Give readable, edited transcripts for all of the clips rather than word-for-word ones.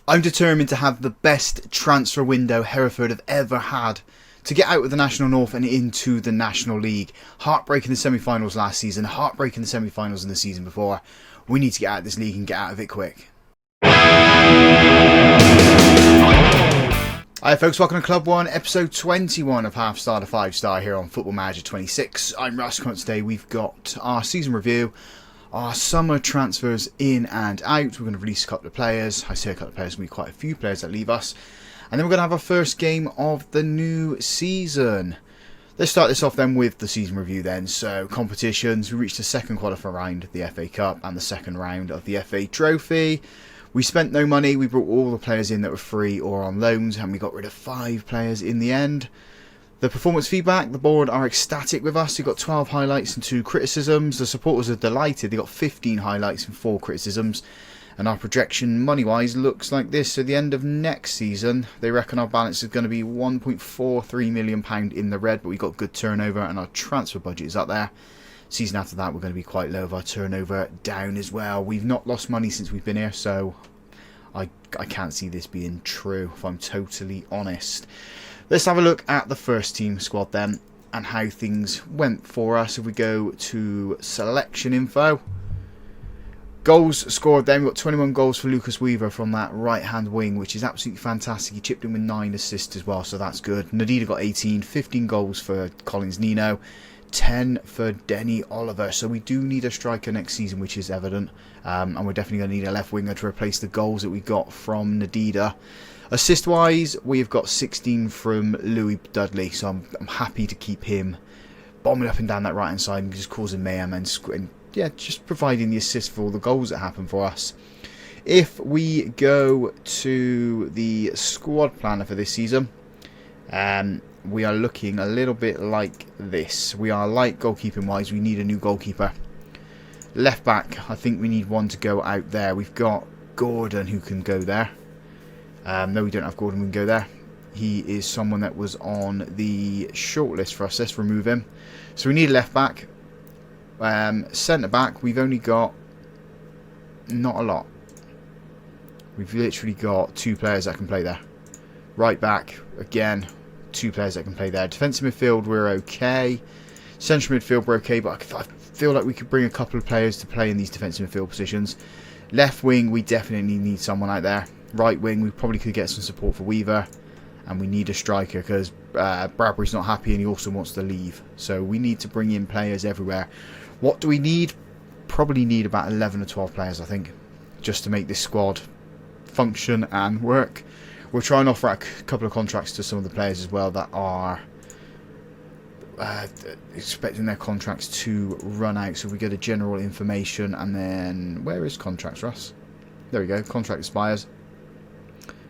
I'm determined to have the best transfer window Hereford have ever had, to get out of the National North and into the National League. Heartbreaking the semi-finals last season, heartbreaking the semi-finals in the season before. We need to get out of this league and get out of it quick. Hi folks, welcome to Club 1, episode 21 of Half Star to 5 Star here on Football Manager 26. I'm Roccat. Today we've got our season review, our summer transfers in and out. We're going to release a couple of players. I say a couple of players, going to be quite a few players that leave us. And then we're going to have our first game of the new season. Let's start this off then with the season review then. So, competitions. We reached the second qualifier round of the FA Cup and the second round of the FA Trophy. We spent no money. We brought all the players in that were free or on loans, and we got rid of 5 players in the end. The performance feedback, the board are ecstatic with us. We got 12 highlights and 2 criticisms. The supporters are delighted. They got 15 highlights and 4 criticisms. And our projection money-wise looks like this. So, at the end of next season, they reckon our balance is going to be £1.43 million in the red, but we've got good turnover and our transfer budget is up there. Season after that, we're going to be quite low with our turnover down as well. We've not lost money since we've been here, so I can't see this being true, if I'm totally honest. Let's have a look at the first team squad then, and how things went for us. If we go to selection info. Goals scored then, we've got 21 goals for Lucas Weaver from that right-hand wing, which is absolutely fantastic. He chipped in with 9 assists as well, so that's good. Nvidia got 18, 15 goals for Collins Nino, 10 for Denny Oliver. So we do need a striker next season, which is evident. And we're definitely going to need a left winger to replace the goals that we got from Nvidia. Assist-wise, we've got 16 from Louis Dudley, so I'm happy to keep him bombing up and down that right-hand side and just causing mayhem and yeah, just providing the assist for all the goals that happen for us. If we go to the squad planner for this season, we are looking a little bit like this. We are light goalkeeping wise. We need a new goalkeeper. Left back, I think we need one to go out there. We've got Gordon who can go there. No, we don't have Gordon who can go there. He is someone that was on the shortlist for us. Let's remove him. So we need a left back. Centre back, we've only got not a lot. We've literally got 2 players that can play there. Right back, again, 2 players that can play there. Defensive midfield, we're okay. Central midfield, we're okay, but I feel like we could bring a couple of players to play in these defensive midfield positions. Left wing, we definitely need someone out there. Right wing, we probably could get some support for Weaver. And we need a striker because Bradbury's not happy and he also wants to leave. So we need to bring in players everywhere. What do we need? Probably need about 11 or 12 players, I think, just to make this squad function and work. We'll try and offer a couple of contracts to some of the players as well that are expecting their contracts to run out. So we go to general information and then where is contracts, Russ? There we go. Contract expires.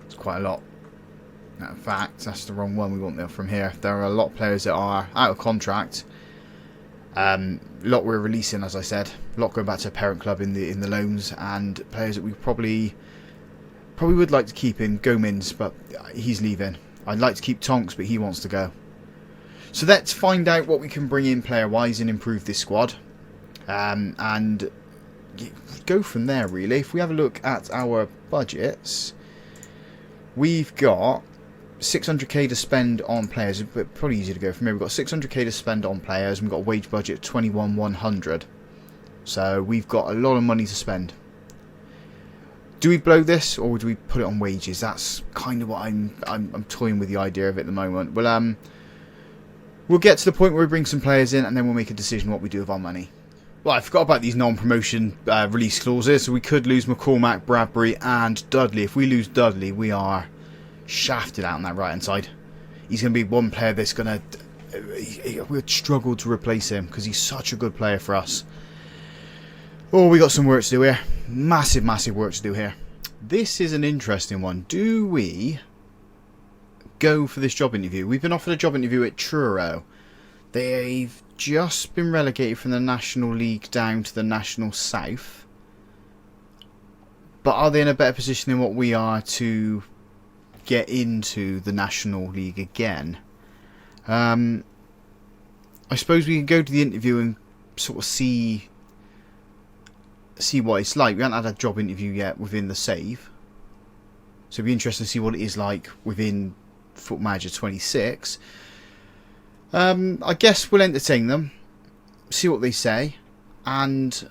It's quite a lot. In fact, that's the wrong one we want there from here. There are a lot of players that are out of contract. A lot we're releasing, as I said. A lot going back to a parent club in the loans, and players that we probably would like to keep in Gomez, but he's leaving. I'd like to keep Tonks, but he wants to go. So let's find out what we can bring in player-wise and improve this squad, and go from there. Really, if we have a look at our budgets, we've got 600k to spend on players, but probably easier to go from here. We've got 600k to spend on players, and we've got a wage budget of 21,100. So we've got a lot of money to spend. Do we blow this, or do we put it on wages? That's kind of what I'm toying with the idea of it at the moment. Well, we'll get to the point where we bring some players in, and then we'll make a decision what we do with our money. Well, I forgot about these non-promotion release clauses, so we could lose McCormack, Bradbury, and Dudley. If we lose Dudley, we are shafted out on that right hand side. He's going to be one player that's going to we'll struggle to replace him because he's such a good player for us. Oh, we got some work to do here. Massive work to do here. This is an interesting one. Do we go for this job interview? We've been offered a job interview at Truro. They've just been relegated from the National League down to the National South, but are they in a better position than what we are to get into the National League again? I suppose we can go to the interview and sort of see what it's like. We haven't had a job interview yet within the save, it'll be interesting to see what it is like within Football Manager 26. I guess we'll entertain them, see what they say, and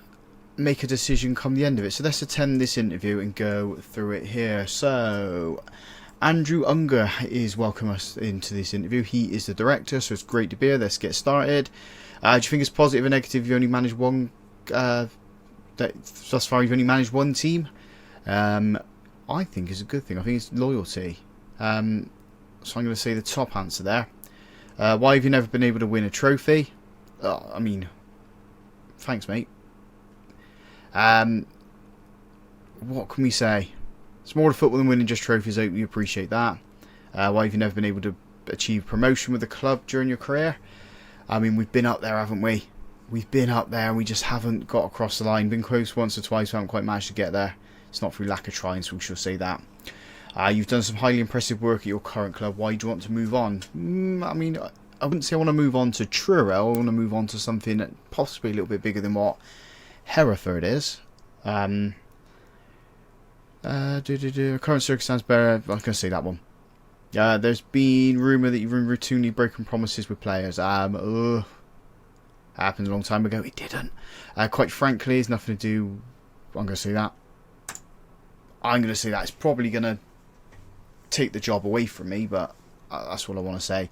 make a decision come the end of it. So let's attend this interview and go through it here. So Andrew Unger is welcoming us into this interview. He is the director, so it's great to be here. Let's get started. Do you think it's positive or negative you only managed one, thus far you've only managed one team? I think it's a good thing. I think it's loyalty. So I'm going to say the top answer there. Why have you never been able to win a trophy? I mean, thanks, mate. What can we say? It's more to football than winning just trophies. I hope you appreciate that. Why have you never been able to achieve promotion with the club during your career? I mean, we've been up there, haven't we? We've been up there and we just haven't got across the line. Been close once or twice, haven't quite managed to get there. It's not through lack of trying, so we shall say that. You've done some highly impressive work at your current club. Why do you want to move on? I mean, I wouldn't say I want to move on to Truro. I want to move on to something possibly a little bit bigger than what Hereford is. Current circumstance better. I'm going to say that one. There's been rumour that you've been routinely breaking promises with players. Happened a long time ago. It didn't. Quite frankly, it's nothing to do. I'm going to say that. I'm going to say that. It's probably going to take the job away from me, but that's what I want to say.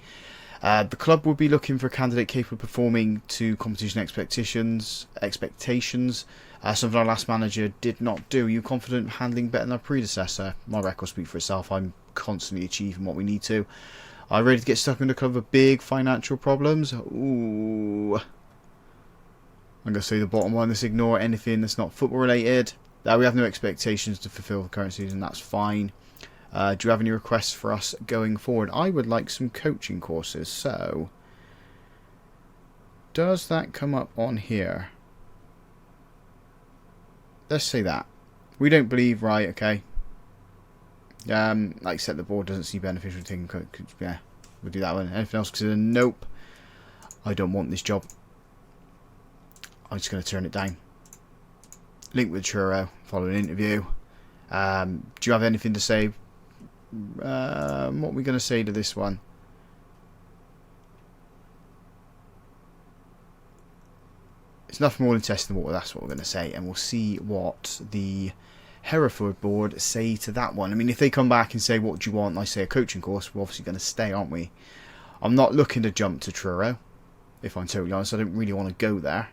The club will be looking for a candidate capable of performing to competition expectations. Something our last manager did not do. Are you confident handling better than our predecessor? My record speaks for itself. I'm constantly achieving what we need to. Are you ready to get stuck in the club with big financial problems? Ooh. I'm going to say the bottom one. Let's ignore anything that's not football related. We have no expectations to fulfill the current season. That's fine. Do you have any requests for us going forward? I would like some coaching courses. So, does that come up on here? Let's say that. We don't believe, right, okay. Like I said, the board doesn't see beneficial taking coach. Yeah, we'll do that one. Anything else considered? Nope. I don't want this job. I'm just going to turn it down. Link with Truro, follow an interview. Do you have anything to say? What are we going to say to this one? It's nothing more than testing the water, that's what we're going to say. And we'll see what the Hereford board say to that one. I mean, if they come back and say, what do you want? And I say a coaching course, we're obviously going to stay, aren't we? I'm not looking to jump to Truro, if I'm totally honest. I don't really want to go there.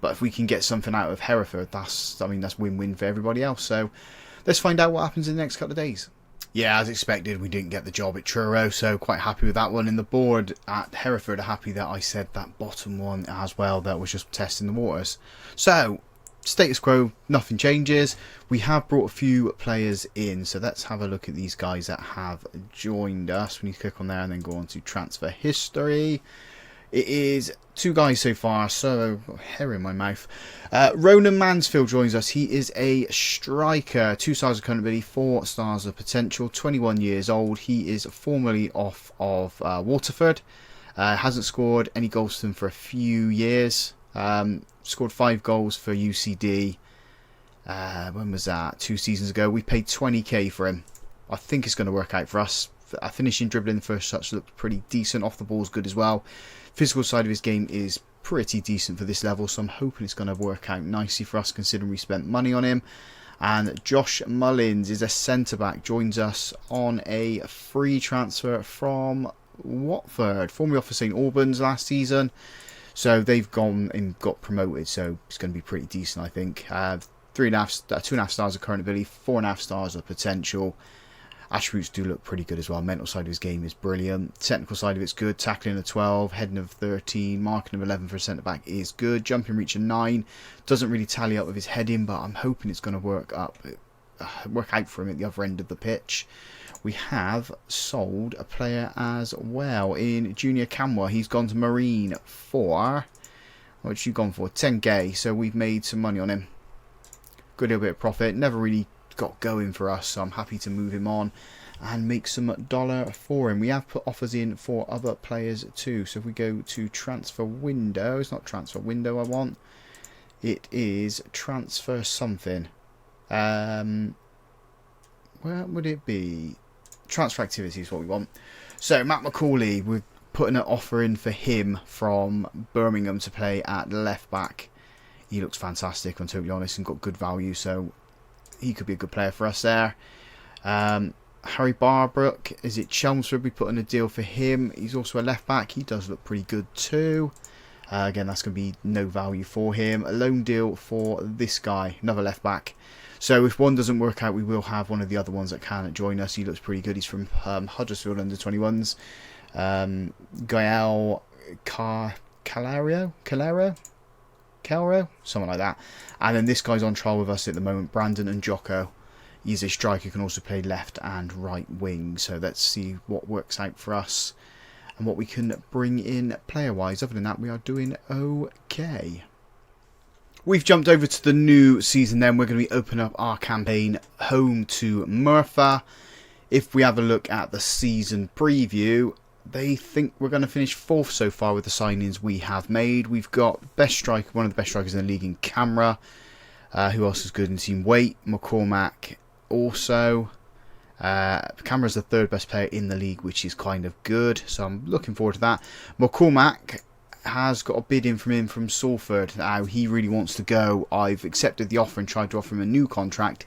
But if we can get something out of Hereford, that's win-win for everybody else. So let's find out what happens in the next couple of days. Yeah, as expected, we didn't get the job at Truro, so quite happy with that one. And the board at Hereford are happy that I said that bottom one as well. That was just testing the waters. So, status quo, nothing changes. We have brought a few players in, so let's have a look at these guys that have joined us. We need to click on there and then go on to transfer history. It is 2 guys so far, so hair in my mouth. Ronan Mansfield joins us. He is a striker, 2 stars of current ability, 4 stars of potential, 21 years old. He is formerly off of Waterford. Hasn't scored any goals for them for a few years. Scored 5 goals for UCD. When was that? 2 seasons ago. We paid 20k for him. I think it's going to work out for us. Finishing dribbling the first touch looks pretty decent. Off the ball's good as well. Physical side of his game is pretty decent for this level, so I'm hoping it's going to work out nicely for us considering we spent money on him. And Josh Mullins is a centre-back, joins us on a free transfer from Watford, formerly off for St Albans last season. So they've gone and got promoted, so it's going to be pretty decent, I think. 2.5 stars of current ability, 4.5 stars of potential. Attributes do look pretty good as well. Mental side of his game is brilliant. Technical side of it's good. Tackling a 12, heading of 13, marking of 11 for a centre back is good. Jumping reach a 9. Doesn't really tally up with his heading, but I'm hoping it's going to work out for him at the other end of the pitch. We have sold a player as well in Junior Camwa. He's gone to Marine for, what's you gone for? 10k. So we've made some money on him. Good little bit of profit. Never really got going for us, so I'm happy to move him on and make some dollar for him. We have put offers in for other players too, so if we go to transfer window, it's not transfer window I want, it is transfer something. Where where would it be? Transfer activity is what we want. So Matt McCauley, we're putting an offer in for him from Birmingham to play at left back. He looks fantastic, I'm totally honest, and got good value, so he could be a good player for us there. Harry Barbrook is at Chelmsford. We put in a deal for him. He's also a left back. He does look pretty good too. Again, that's going to be no value for him. A loan deal for this guy, another left back. So if one doesn't work out, we will have one of the other ones that can join us. He looks pretty good. He's from Huddersfield under 21s. Gael Calero, something like that. And then this guy's on trial with us at the moment, Brandon and Jocko. He's a striker, can also play left and right wing. So let's see what works out for us and what we can bring in player-wise. Other than that, we are doing okay. We've jumped over to the new season then. We're going to be opening up our campaign home to Merthyr. If we have a look at the season preview, they think we're going to finish 4th so far with the signings we have made. We've got best striker, one of the best strikers in the league in Camera. Who else is good in team weight? McCormack also. Camera's the 3rd best player in the league, which is kind of good. So I'm looking forward to that. McCormack has got a bid in from him from Salford. Now, he really wants to go. I've accepted the offer and tried to offer him a new contract.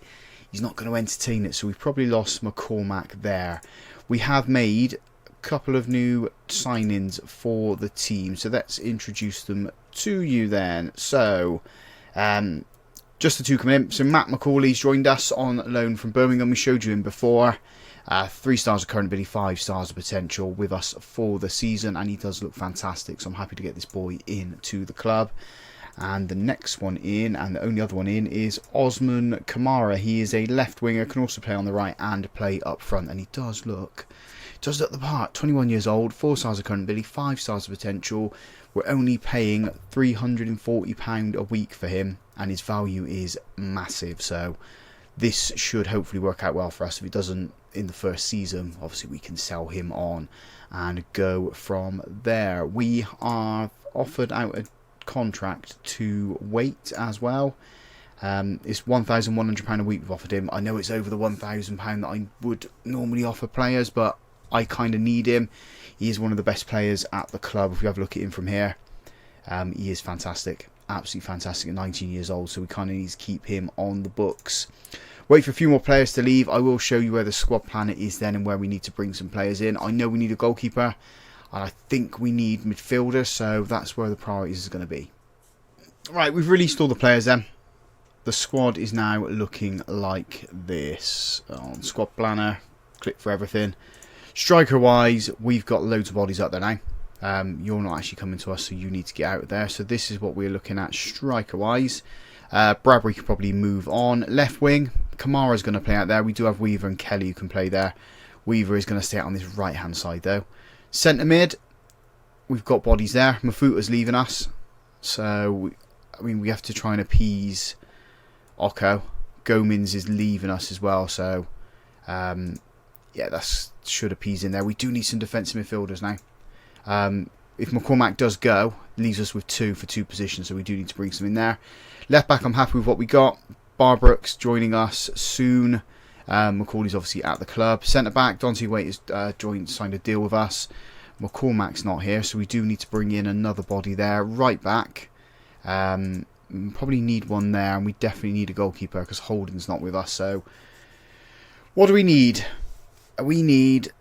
He's not going to entertain it, so we've probably lost McCormack there. We have made couple of new signings for the team, so let's introduce them to you then. So just the two coming in. So Matt McCauley's joined us on loan from Birmingham. We showed you him before. 3 stars of current ability, 5 stars of potential with us for the season, and he does look fantastic, so I'm happy to get this boy into the club. And the next one in, and the only other one in, is Osman Kamara. He is a left winger, can also play on the right and play up front, and he does look the part. 21 years old, 4 stars of current ability, 5 stars of potential. We're only paying £340 a week for him, and his value is massive. So this should hopefully work out well for us. If it doesn't in the first season, obviously we can sell him on and go from there. We are offered out a contract to wait as well. It's £1,100 a week we've offered him. I know it's over the £1,000 that I would normally offer players, but I kind of need him. He is one of the best players at the club. If we have a look at him from here, he is fantastic, absolutely fantastic at 19 years old, so we kind of need to keep him on the books. Wait for a few more players to leave. I will show you where the squad planner is then and where we need to bring some players in. I know we need a goalkeeper, and I think we need midfielders, so that's where the priorities is going to be. Right, we've released all the players then. The squad is now looking like this. On squad planner, click for everything. Striker wise, we've got loads of bodies up there now. You're not actually coming to us, so you need to get out of there. So this is what we're looking at striker wise. Bradbury could probably move on. Left wing, Kamara's going to play out there. We do have Weaver and Kelly who can play there. Weaver is going to stay out on this right hand side though. Centre mid, we've got bodies there. Mafuta's leaving us, so I mean we have to try and appease Oko. Gomez is leaving us as well, so yeah, that should appease in there. We do need some defensive midfielders now. If McCormack does go, it leaves us with 2 for 2 positions, so we do need to bring some in there. Left back, I'm happy with what we got. Barbrook's joining us soon. McCauley's obviously at the club. Centre back, Dante Waite has signed a deal with us. McCormack's not here, so we do need to bring in another body there. Right back, probably need one there, and we definitely need a goalkeeper because Holden's not with us. So what do we need? We need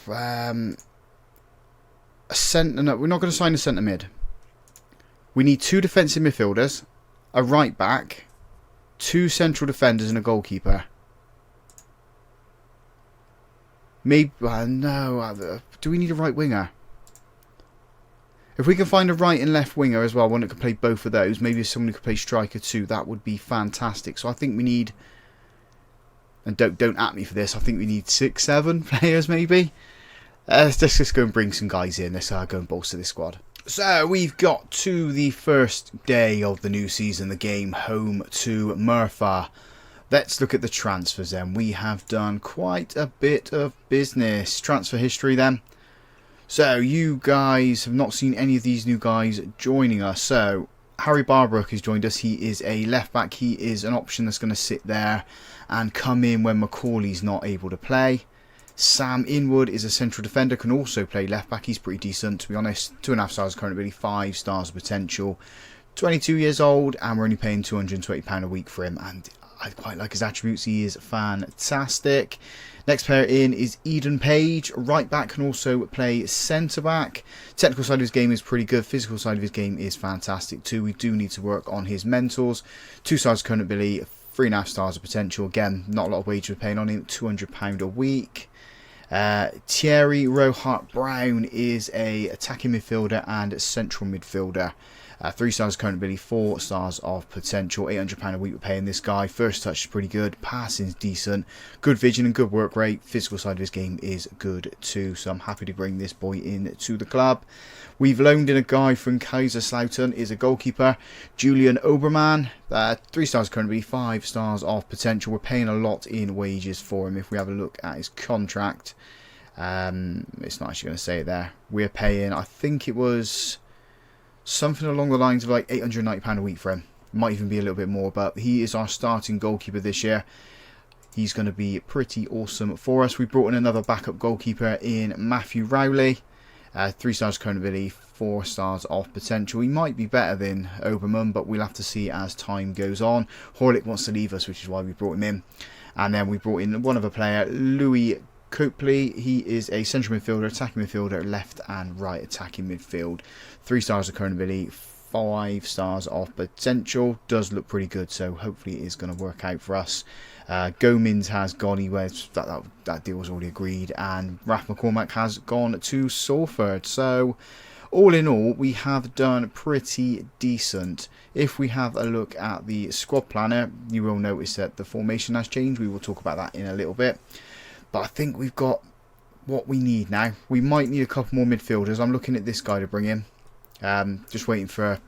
a centre. No, we're not going to sign a centre mid. We need 2 defensive midfielders, a right back, 2 central defenders, and a goalkeeper. Maybe no. Do we need a right winger? If we can find a right and left winger as well, one that can play both of those, maybe someone who could play striker too, that would be fantastic. So I think we need, and don't at me for this, I think we need 6-7 players maybe. Let's just go and bring some guys in. Let's go and bolster this squad. So we've got to the first day of the new season, the game home to Merthyr. Let's look at the transfers then. We have done quite a bit of business. Transfer history then. So you guys have not seen any of these new guys joining us. So Harry Barbrook has joined us. He is a left back. He is an option that's going to sit there and come in when Macaulay's not able to play. Sam Inwood is a central defender, can also play left back. He's pretty decent, to be honest. 2.5 stars currently, 5 stars of potential. 22 years old, and we're only paying £220 a week for him, and I quite like his attributes. He is fantastic. Next player in is Eden Page. Right back, can also play centre back. Technical side of his game is pretty good. Physical side of his game is fantastic too. We do need to work on his mentals. 2 stars current ability, 3.5 stars of potential. Again, not a lot of wage we're paying on him. £200 a week. Thierry Rohart Brown is a attacking midfielder and central midfielder. 3 stars current ability, 4 stars of potential. £800 a week we're paying this guy. First touch is pretty good. Passing is decent. Good vision and good work rate. Physical side of his game is good too. So I'm happy to bring this boy in to the club. We've loaned in a guy from Kaiserslautern. Is a goalkeeper. Julian Obermann. 3 stars current ability, 5 stars of potential. We're paying a lot in wages for him. If we have a look at his contract. It's not actually going to say it there. We're paying, I think it was something along the lines of like £890 a week for him. Might even be a little bit more, but he is our starting goalkeeper this year. He's going to be pretty awesome for us. We brought in another backup goalkeeper in Matthew Rowley. 3 stars current ability, 4 stars of potential. He might be better than Obermann, but we'll have to see as time goes on. Horlick wants to leave us, which is why we brought him in. And then we brought in one other player, Louis Copley. He is a central midfielder, attacking midfielder, left and right attacking midfield. 3 stars of current ability, 5 stars of potential. Does look pretty good, so hopefully it is going to work out for us. Gomins has gone, that deal was already agreed, and Raf McCormack has gone to Salford. So all in all, we have done pretty decent. If we have a look at the squad planner, you will notice that the formation has changed. We will talk about that in a little bit. But I think we've got what we need now. We might need a couple more midfielders. I'm looking at this guy to bring in. Just waiting for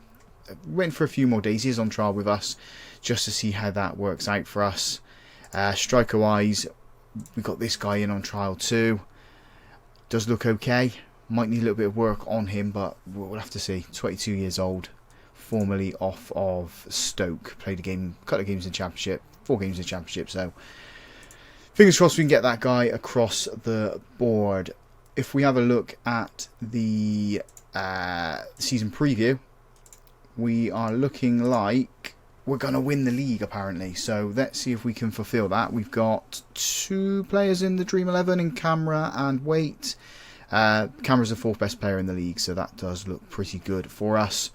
a few more days. He's on trial with us just to see how that works out for us. Striker wise, we've got this guy in on trial too. Does look okay. Might need a little bit of work on him, but we'll have to see. 22 years old, formerly off of Stoke. Played a couple of games in the Championship, 4 games in the Championship, so fingers crossed we can get that guy across the board. If we have a look at the season preview, we are looking like we're going to win the league apparently. So let's see if we can fulfill that. We've got 2 players in the Dream 11 in Camera and Waite. Camera's the 4th best player in the league, so that does look pretty good for us.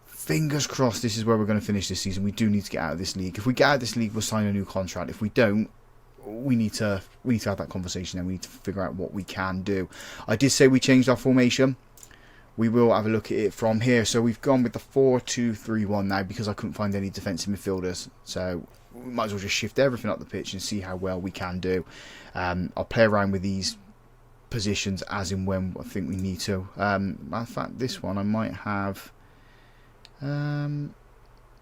Fingers crossed this is where we're going to finish this season. We do need to get out of this league. If we get out of this league, we'll sign a new contract. If we don't, we need to have that conversation and we need to figure out what we can do. I did say we changed our formation. We will have a look at it from here. So we've gone with the 4-2-3-1 now because I couldn't find any defensive midfielders. So we might as well just shift everything up the pitch and see how well we can do. I'll play around with these positions as in when I think we need to. Matter of fact, this one I might have. No,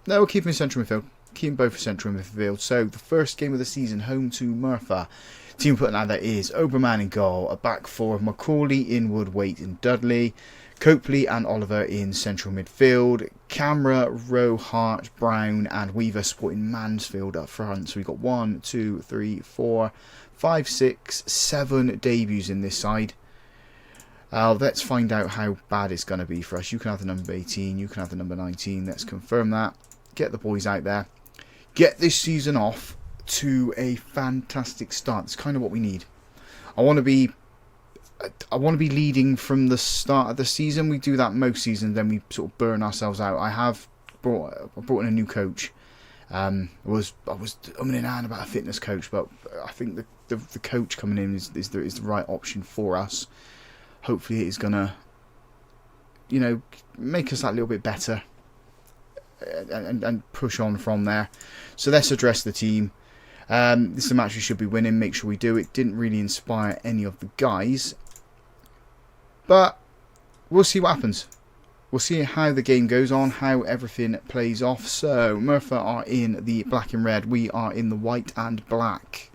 we'll keep him in central midfield. Keep both central midfield. So the first game of the season, home to Merthyr. Team putting out there is Obermann in goal, a back 4 of Macaulay, Inwood, Waite and Dudley, Copley and Oliver in central midfield, Camera, Rohart, Brown and Weaver supporting Mansfield up front. So we've got 1, 2, 3, 4, 5, 6, 7 debuts in this side. Let's find out how bad it's going to be for us. You can have the number 18, you can have the number 19. Let's confirm that. Get the boys out there. Get this season off to a fantastic start. It's kind of what we need. I want to be leading from the start of the season. We do that most seasons, then we sort of burn ourselves out. I brought in a new coach. I was umming and ahhing about a fitness coach, but I think the coach coming in is the right option for us. Hopefully, it is gonna, make us that little bit better. And push on from there. So let's address the team. This is a match we should be winning. Make sure we do. It didn't really inspire any of the guys, but we'll see what happens. We'll see how the game goes on, how everything plays off. So Merthyr are in the black and red. We are in the white and black.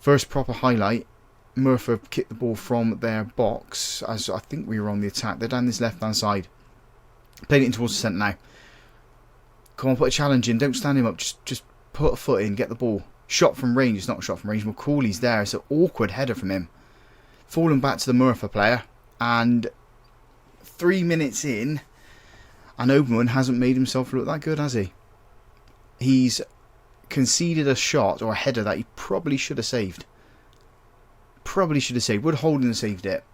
First proper highlight. Merthyr kicked the ball from their box as I think we were on the attack. They're down this left hand side. Played it in towards the centre now. Come on, put a challenge in. Don't stand him up. Just put a foot in. Get the ball. Shot from range. It's not a shot from range. McCauley's there. It's an awkward header from him. Falling back to the Murphy player. And 3 minutes in, and Oberman hasn't made himself look that good, has he? He's conceded a shot or a header that he probably should have saved. Probably should have saved. Would Holden have saved it?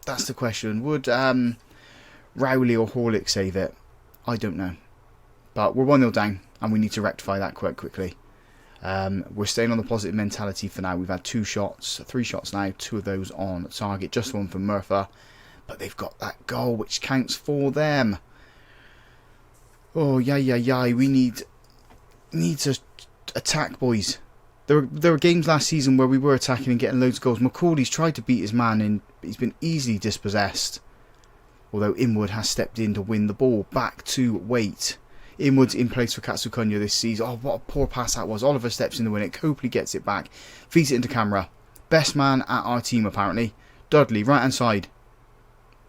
That's the question. Would Rowley or Horlick save it? I don't know. But we're 1-0 down, and we need to rectify that quite quickly. We're staying on the positive mentality for now. We've had 3 shots now, 2 of those on target, just 1 from Murphy. But they've got that goal, which counts for them. Oh, yeah. We need to attack, boys. There were games last season where we were attacking and getting loads of goals. McCauley's tried to beat his man, and he's been easily dispossessed. Although Inwood has stepped in to win the ball. Back to Waite. Inwood's in place for Katsukunya this season. Oh, what a poor pass that was. Oliver steps in to win it. Copley gets it back. Feeds it into camera. Best man at our team, apparently. Dudley, right hand side.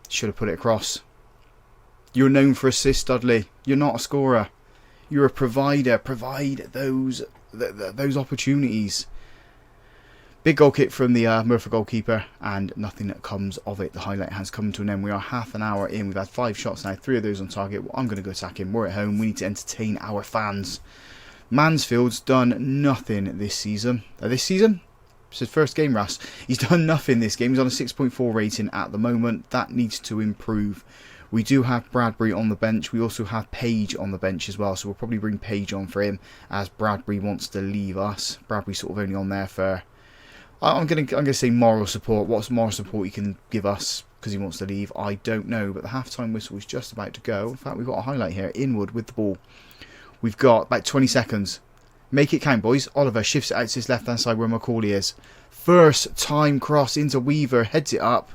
Should have put it across. You're known for assists, Dudley. You're not a scorer. You're a provider. Provide those opportunities. Big goal kick from the Murphy goalkeeper, and nothing that comes of it. The highlight has come to an end. We are half an hour in. We've had 5 shots now, 3 of those on target. Well, I'm going to go attack him. We're at home. We need to entertain our fans. Mansfield's done nothing this season. It's his first game, Russ. He's done nothing this game. He's on a 6.4 rating at the moment. That needs to improve. We do have Bradbury on the bench. We also have Page on the bench as well. So we'll probably bring Page on for him, as Bradbury wants to leave us. Bradbury's sort of only on there for... I'm gonna say moral support. What's moral support he can give us because he wants to leave, I don't know. But the half-time whistle is just about to go. In fact, we've got a highlight here. Inwood with the ball. We've got about 20 seconds. Make it count, boys. Oliver shifts it out to his left-hand side where McCauley is. First time cross into Weaver. Heads it up.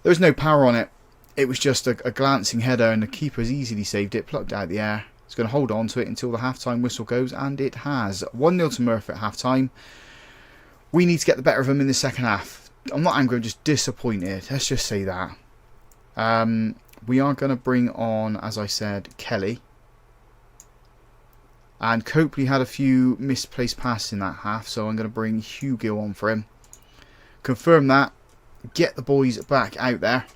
There's no power on it. It was just a glancing header, and the keeper's easily saved it. Plucked out the air. He's going to hold on to it until the half-time whistle goes, and it has. 1-0 to Murphy at half-time. We need to get the better of them in the second half. I'm not angry, I'm just disappointed. Let's just say that. We are going to bring on, as I said, Kelly. And Copley had a few misplaced passes in that half, so I'm going to bring Hugill on for him. Confirm that. Get the boys back out there.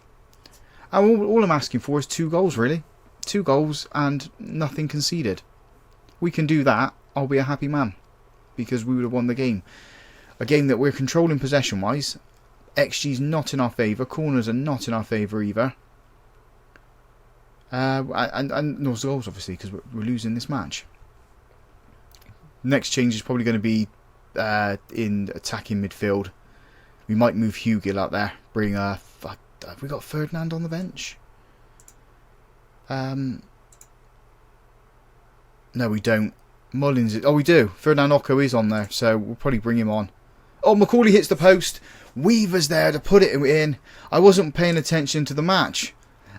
And all I'm asking for is 2 goals, really. 2 goals and nothing conceded. We can do that. I'll be a happy man. Because we would have won the game. A game that we're controlling possession-wise. XG's not in our favour. Corners are not in our favour either. And no goals, obviously, because we're losing this match. Next change is probably going to be in attacking midfield. We might move Hugill out there. Bring have we got Ferdinand on the bench? No, we don't. Mullins is... Oh, we do. Ferdinand Occo is on there, so we'll probably bring him on. Oh, McCauley hits the post. Weaver's there to put it in. I wasn't paying attention to the match.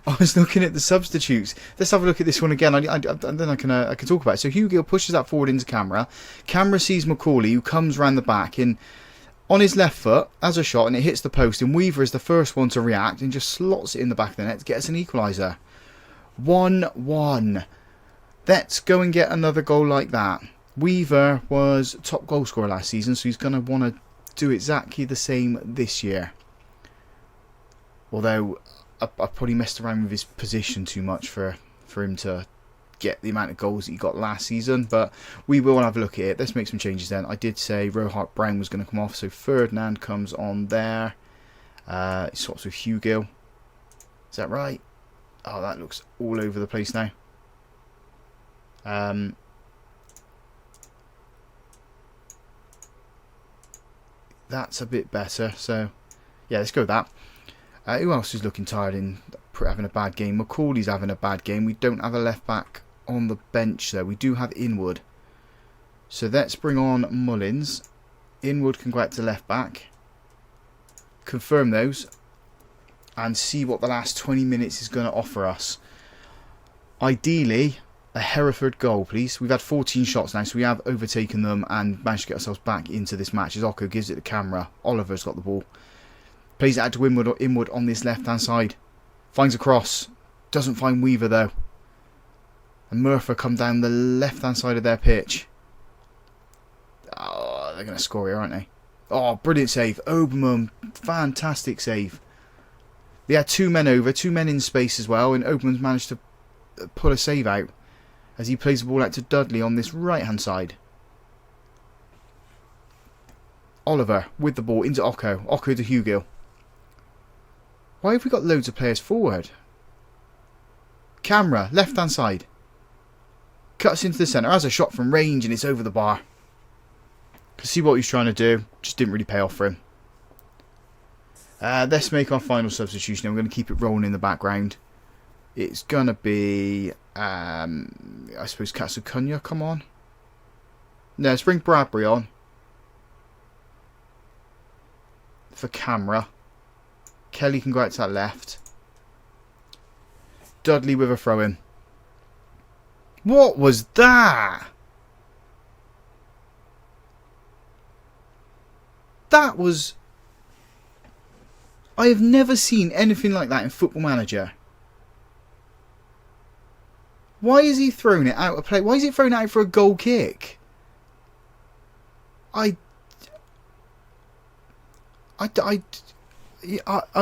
I was looking at the substitutes. Let's have a look at this one again, and then I can talk about it. So Hugill pushes that forward into camera. Camera sees McCauley, who comes round the back and on his left foot as a shot, and it hits the post. And Weaver is the first one to react and just slots it in the back of the net to get us an equaliser. 1-1. Let's go and get another goal like that. Weaver was top goal scorer last season, so he's going to want to do exactly the same this year. Although I probably messed around with his position too much for him to get the amount of goals that he got last season. But we will have a look at it. Let's make some changes then. I did say Rohart Brown was going to come off, so Ferdinand comes on there. He swaps with Hugill. Is that right? Oh, that looks all over the place now. That's a bit better. So, yeah, let's go with that. Who else is looking tired and having a bad game? McCauley's having a bad game. We don't have a left back on the bench, though. We do have Inwood. So let's bring on Mullins. Inwood can go out to left back. Confirm those. And see what the last 20 minutes is going to offer us. Ideally, a Hereford goal, please. We've had 14 shots now, so we have overtaken them and managed to get ourselves back into this match. As Occo gives it the camera. Oliver's got the ball. Plays it out to Inwood on this left-hand side. Finds a cross. Doesn't find Weaver, though. And Murphy come down the left-hand side of their pitch. Oh, they're going to score here, aren't they? Oh, brilliant save. Oberman, fantastic save. They had 2 men over, 2 men in space as well, and Oberman's managed to pull a save out as he plays the ball out to Dudley on this right-hand side. Oliver with the ball into Occo. Occo to Hugill. Why have we got loads of players forward? Camera, left-hand side. Cuts into the centre, has a shot from range, and it's over the bar. Can see what he's trying to do. Just didn't really pay off for him. Let's make our final substitution. I'm going to keep it rolling in the background. It's going to be, I suppose, Katsukunya, come on. No, let's bring Bradbury on. For camera. Kelly can go out to that left. Dudley with a throw in. What was that? That was... I have never seen anything like that in Football Manager. Why is he throwing it out of play? Why is he throwing it out for a goal kick? I'm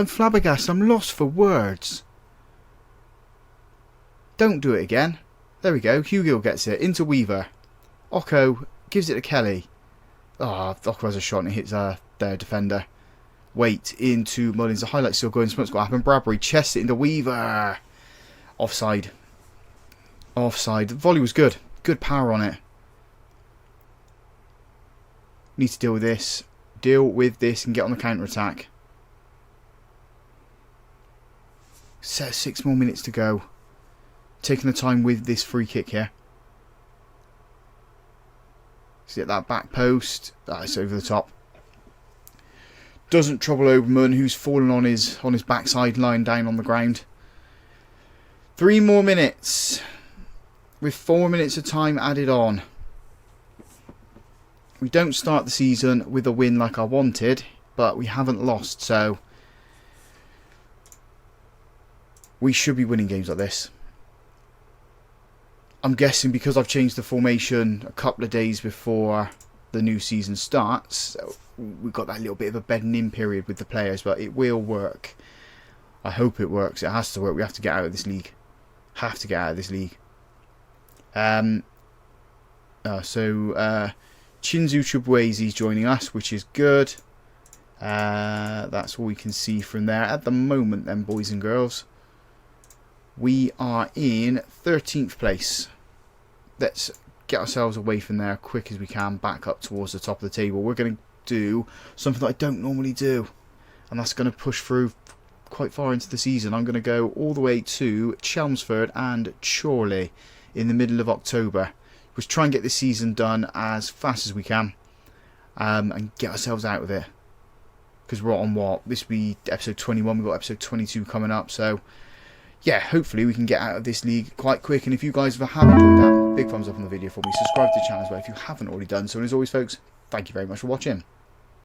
flabbergasted. I'm lost for words. Don't do it again. There we go. Hugill gets it. Into Weaver. Occo gives it to Kelly. Oh, Occo has a shot and it hits their defender. Wait into Mullins. The highlights still going. Something's got to happen. Bradbury chests it into Weaver. Offside. Offside. The volley was good. Good power on it. Need to deal with this. Deal with this and get on the counter-attack. 6 more minutes to go. Taking the time with this free kick here. Let's get that back post. That's over the top. Doesn't trouble Oberman, who's fallen on his backside, lying down on the ground. 3 more minutes. With 4 minutes of time added on. We don't start the season with a win like I wanted, but we haven't lost, so we should be winning games like this. I'm guessing because I've changed the formation a couple of days before the new season starts, so we've got that little bit of a bedding in period with the players, but it will work. I hope it works. It has to work. We have to get out of this league. Have to get out of this league. Chinzu Chubuezi's joining us, which is good. That's all we can see from there at the moment then, boys and girls. We are in 13th place. Let's get ourselves away from there quick as we can, back up towards the top of the table. We're going to do something that I don't normally do, and that's going to push through quite far into the season. I'm going to go all the way to Chelmsford and Chorley in the middle of October. We'll try and get this season done as fast as we can, and get ourselves out of it, because we're on what? This will be episode 21. We've got episode 22 coming up, so yeah, hopefully we can get out of this league quite quick. And if you guys have enjoyed that, big thumbs up on the video for me. Subscribe to the channel as well if you haven't already done so. And as always, folks, thank you very much for watching.